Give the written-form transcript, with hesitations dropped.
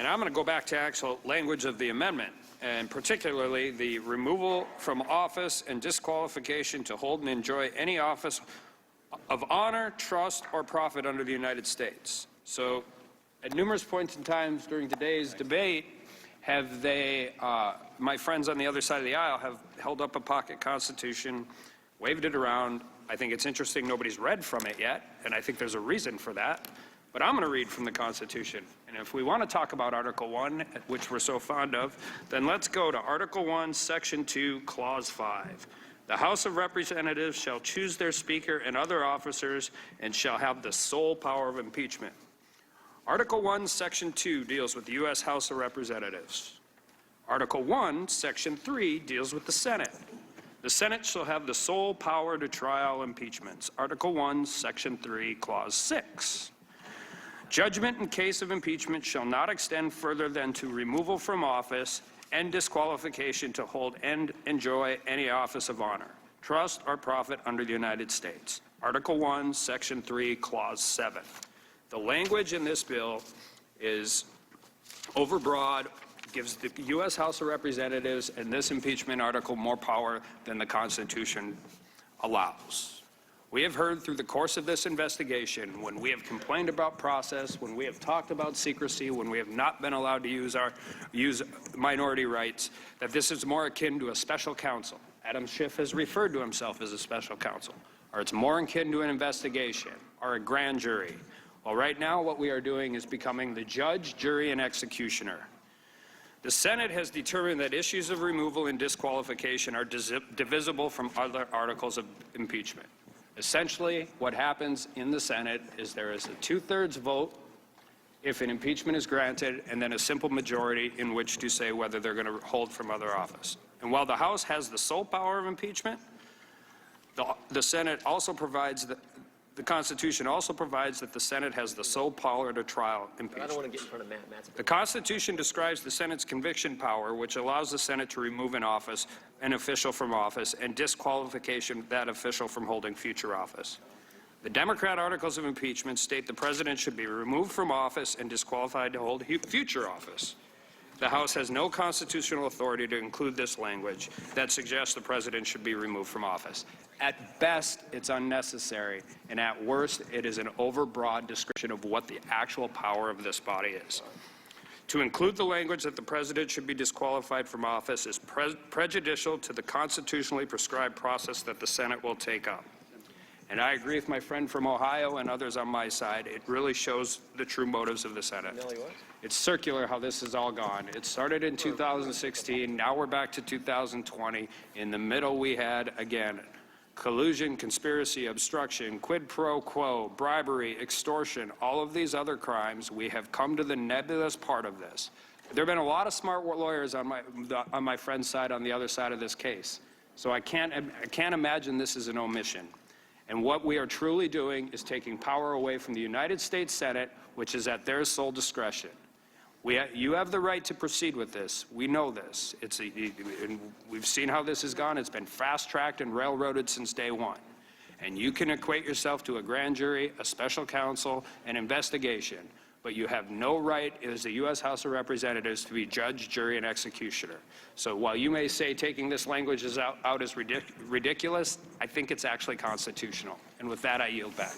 I'm going to go back to actual language of the amendment, and particularly the removal from office and disqualification to hold and enjoy any office of honor, trust, or profit under the United States. So at numerous points in times during today's debate, have they, my friends on the other side of the aisle have held up a pocket constitution, waved it around. I think it's interesting nobody's read from it yet, and I think there's a reason for that. But I'm going to read from the Constitution. And if we want to talk about Article 1, which we're so fond of, then let's go to Article 1, Section 2, Clause 5. The House of Representatives shall choose their Speaker and other officers and shall have the sole power of impeachment. Article 1, Section 2 deals with the U.S. House of Representatives. Article 1, Section 3 deals with the Senate. The Senate shall have the sole power to trial impeachments. Article 1, Section 3, Clause 6. Judgment in case of impeachment shall not extend further than to removal from office and disqualification to hold and enjoy any office of honor, trust, or profit under the United States. Article 1, Section 3, Clause 7. The language in this bill is overbroad, gives the U.S. House of Representatives and this impeachment article more power than the Constitution allows. We have heard through the course of this investigation, when we have complained about process, when we have talked about secrecy, when we have not been allowed to use minority rights, that this is more akin to a special counsel. Adam Schiff has referred to himself as a special counsel, or it's more akin to an investigation or a grand jury. Well, right now what we are doing is becoming the judge, jury, and executioner. The Senate has determined that issues of removal and disqualification are divisible from other articles of impeachment. Essentially, what happens in the Senate is there is a 2/3 vote if an impeachment is granted, and then a simple majority in which to say whether they're going to hold from other office. And while the House has the sole power of impeachment, the Senate also provides the Constitution also provides that the Senate has the sole power to trial impeachment. I don't want to get in front of Matt. The Constitution describes the Senate's conviction power, which allows the Senate to remove an official from office, and disqualification of that official from holding future office. The Democrat articles of impeachment state the president should be removed from office and disqualified to hold future office. The House has no constitutional authority to include this language that suggests the president should be removed from office. At best, it's unnecessary, and at worst, it is an overbroad description of what the actual power of this body is. To include the language that the president should be disqualified from office is prejudicial to the constitutionally prescribed process that the Senate will take up. And I agree with my friend from Ohio and others on my side. It really shows the true motives of the Senate. It's circular how this has all gone. It started in 2016. Now we're back to 2020. In the middle, we had, again, collusion, conspiracy, obstruction, quid pro quo, bribery, extortion, all of these other crimes. We have come to the nebulous part of this. There have been a lot of smart lawyers on my friend's side, on the other side of this case. So I can't imagine this is an omission. And what we are truly doing is taking power away from the United States Senate, which is at their sole discretion. You have the right to proceed with this. We know this. And we've seen how this has gone. It's been fast-tracked and railroaded since day one. And you can equate yourself to a grand jury, a special counsel, an investigation. But you have no right as the U.S. House of Representatives to be judge, jury, and executioner. So while you may say taking this language out is ridiculous, I think it's actually constitutional. And with that, I yield back.